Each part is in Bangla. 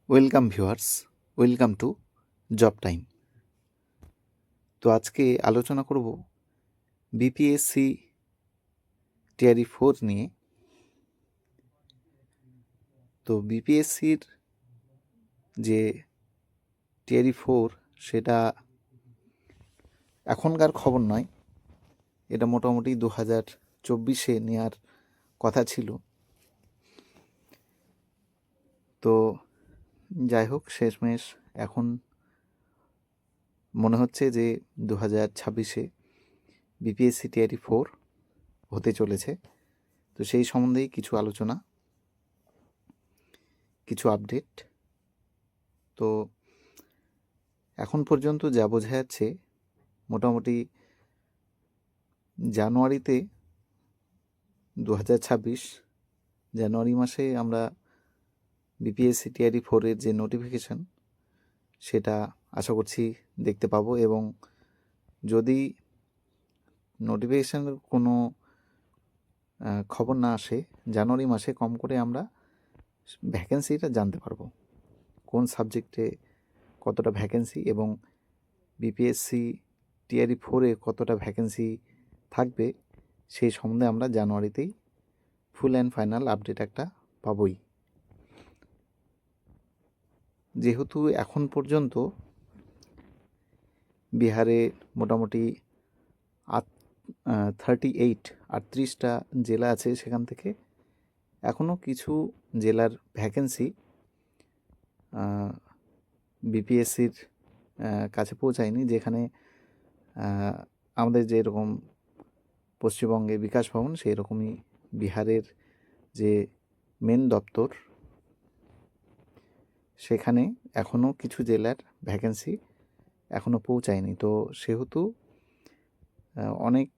Welcome viewers, welcome to job time. তো আজকে আলোচনা করব বিপিএসসি টিআরই 4 নিয়ে। তো বিপিএসসির যে টিআরই 4 সেটা এখনকার খবর নয়, এটা মোটামুটি 2024 নেওয়ার কথা ছিল। তো যাই হোক, শেষমেশ এখন মনে হচ্ছে যে 2026 বিপিএসসি টিআরই 4 হতে চলেছে। তো সেই সম্বন্ধেই কিছু আলোচনা, কিছু আপডেট। তো এখন পর্যন্ত যা বোঝা যাচ্ছে, মোটামুটি জানুয়ারিতে 2026 জানুয়ারি মাসে আমরা বিপিএসসি টিআরই 4-এর যে নোটিফিকেশান সেটা আশা করছি দেখতে পাবো। এবং যদি নোটিফিকেশানের কোনো খবর না আসে, জানুয়ারি মাসে কম করে আমরা ভ্যাকেন্সিটা জানতে পারবো, কোন সাবজেক্টে কতটা ভ্যাকেন্সি এবং বিপিএসসি টিআরই 4-এ কতটা ভ্যাকেন্সি থাকবে, সেই সম্বন্ধে আমরা জানুয়ারিতেই ফুল অ্যান্ড ফাইনাল আপডেট একটা পাবই। যেহেতু এখন পর্যন্ত বিহারে মোটামুটি 38টা জেলা আছে, সেখান থেকে এখনও কিছু জেলার ভ্যাকেন্সি বিপিএসসির কাছে পৌঁছায়নি, যেখানে আমাদের যেরকম পশ্চিমবঙ্গে বিকাশ ভবন, সেই রকমই বিহারের যে মেন দপ্তর, সেখানে এখনও কিছু জেলার ভ্যাকেন্সি এখনও পৌঁছায়নি। তো সেহেতু অনেক,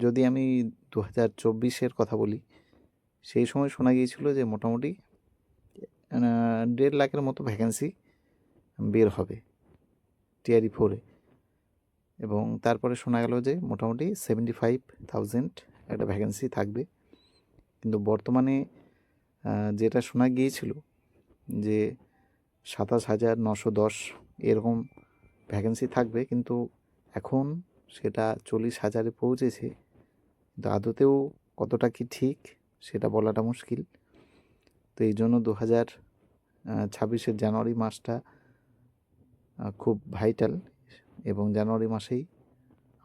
যদি আমি 2024-এর কথা বলি, সেই সময় শোনা গিয়েছিল যে মোটামুটি 1.5 লাখের মতো ভ্যাকেন্সি বের হবে টিআরই 4-এ, এবং তারপরে শোনা গেল যে মোটামুটি 75,000 একটা ভ্যাকেন্সি থাকবে। কিন্তু বর্তমানে যেটা শোনা গিয়েছিল যে 27,910 এরকম ভ্যাকেন্সি থাকবে, কিন্তু এখন সেটা 40,000-এ পৌঁছেছে। কিন্তু আদতেও কতটা কি ঠিক সেটা বলাটা মুশকিল। তো এই জন্য 2026-এর জানুয়ারি মাসটা খুব ভাইটাল, এবং জানুয়ারি মাসেই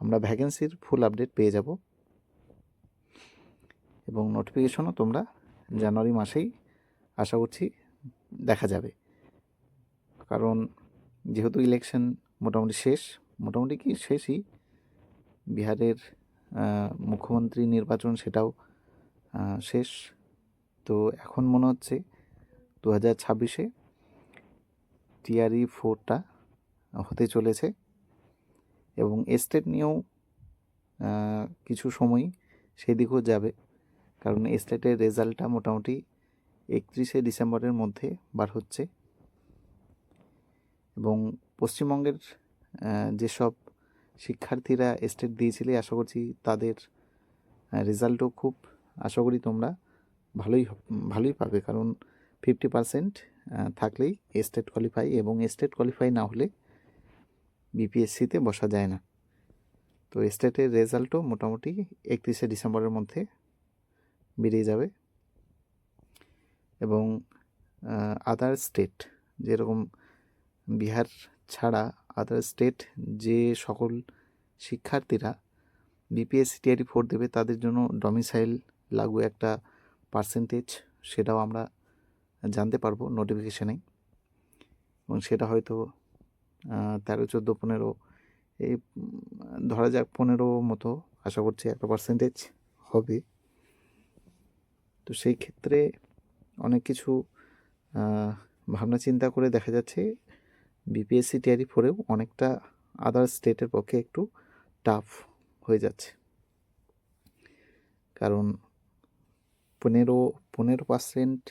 আমরা ভ্যাকেন্সির ফুল আপডেট পেয়ে যাব, এবং নোটিফিকেশনও তোমরা জানুয়ারি মাসেই আশা করছি দেখা যাবে। কারণ যেহেতু ইলেকশন মোটামুটি শেষ, মোটামুটি কি শেষই, বিহারের মুখ্যমন্ত্রী নির্বাচন সেটাও শেষ। তো এখন মনে হচ্ছে 2026-এ টিআরই 4টা হতে চলেছে, এবং স্টেট নিয়েও কিছু সময় সেদিকেও যাবে, কারণ স্টেটের রেজাল্টটা মোটামুটি 31শে ডিসেম্বরের মধ্যে বার হচ্ছে। এবং পশ্চিমবঙ্গের যেসব শিক্ষার্থীরা স্টেট দিয়েছিলে, আশা করছি তাদের রেজাল্টও খুব, আশা করি তোমরা ভালোই পাবে, কারণ 50% থাকলেই স্টেট কোয়ালিফাই, এবং স্টেট কোয়ালিফাই না হলে বিপিএসসিতে বসা যায় না। তো স্টেটের রেজাল্টও মোটামুটি 31শে ডিসেম্বরের মধ্যে বেরিয়ে যাবে। এবং আদার স্টেট, যেরকম বিহার ছাড়া আদার স্টেট যে সকল শিক্ষার্থীরা বিপিএসসি টিআরই 4 দেবে, তাদের জন্য ডমিসাইল লাগু একটা পার্সেন্টেজ, সেটাও আমরা জানতে পারবো নোটিফিকেশানে। এবং সেটা হয়তো 13, 14, 15, এই ধরা যাক 15 মতো আশা করছি একটা পার্সেন্টেজ হবে। তো সেই ক্ষেত্রে অনেক কিছু ভাবনা চিন্তা করে দেখা যাচ্ছে বিপিএসসি টিআরই 4-এও অনেকটা আদার স্টেটের পক্ষে একটু টাফ হয়ে যাচ্ছে, কারণ 15%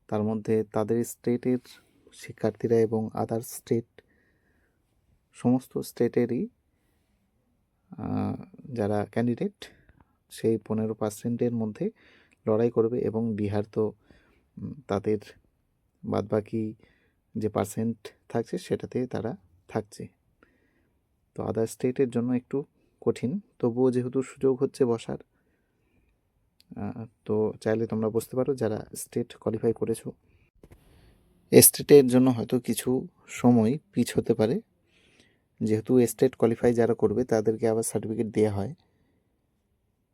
তার মধ্যে তাদের স্টেটের শিক্ষার্থীরা এবং আদার স্টেট, সমস্ত স্টেটেরই যারা ক্যান্ডিডেট, সেই 15%-এর মধ্যে লড়াই করবে। এবং বিহার তো তাদের বাদবাকি যে পার্সেন্ট থাকছে সেটাতে তারা থাকছে। তো আদার স্টেটের জন্য একটু কঠিন, তবুও যেহেতু সুযোগ হচ্ছে বসার, তো চাইলে তোমরা বুঝতে পারো যারা স্টেট কোয়ালিফাই করেছো। স্টেটের জন্য হয়তো কিছু সময় পিছ হতে পারে, যেহেতু স্টেট কোয়ালিফাই যারা করবে তাদেরকে আবার সার্টিফিকেট দেওয়া হয়।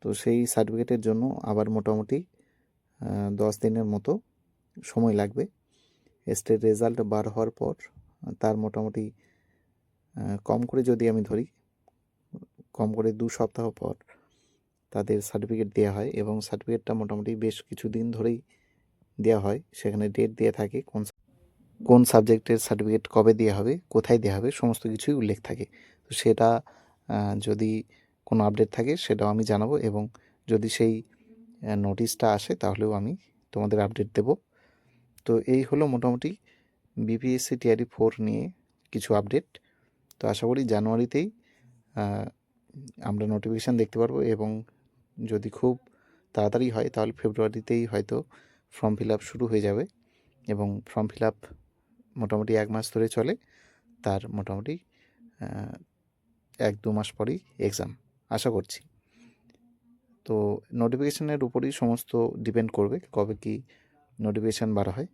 তো সেই সার্টিফিকেটের জন্য আবার মোটামুটি 10 দিনের মতো সময় লাগবে। স্টেট রেজাল্ট বার হওয়ার পর তার মোটামুটি কম করে যদি আমি ধরি, কম করে 2 সপ্তাহ পর তাদের সার্টিফিকেট দেওয়া হয়, এবং সার্টিফিকেটটা মোটামুটি বেশ কিছুদিন ধরেই দেওয়া হয়। সেখানে ডেট দেওয়া থাকে, কোন সাবজেক্টের সার্টিফিকেট কবে দেওয়া হবে, কোথায় দেওয়া হবে, সমস্ত কিছুই উল্লেখ থাকে। তো সেটা যদি কোনো আপডেট থাকে সেটাও আমি জানাবো, এবং যদি সেই নোটিশটা আসে তাহলেও আমি তোমাদের আপডেট দেব। তো এই হলো মোটামুটি বিপিএসসি টিআরই 4 নিয়ে কিছু আপডেট। তো আশা করি জানুয়ারিতেই আমরা নোটিফিকেশান দেখতে পারবো, এবং যদি খুব তাড়াতাড়ি হয় তাহলে ফেব্রুয়ারিতেই হয়তো ফর্ম ফিল আপ শুরু হয়ে যাবে, এবং ফর্ম ফিল আপ মোটামুটি 1 মাস ধরে চলে। তার মোটামুটি 1-2 মাস পরেই এক্সাম আশা করছি। তো নোটিফিকেশানের উপরেই সমস্ত ডিপেন্ড করবে কবে কি নোটিফিকেশান বার হয়।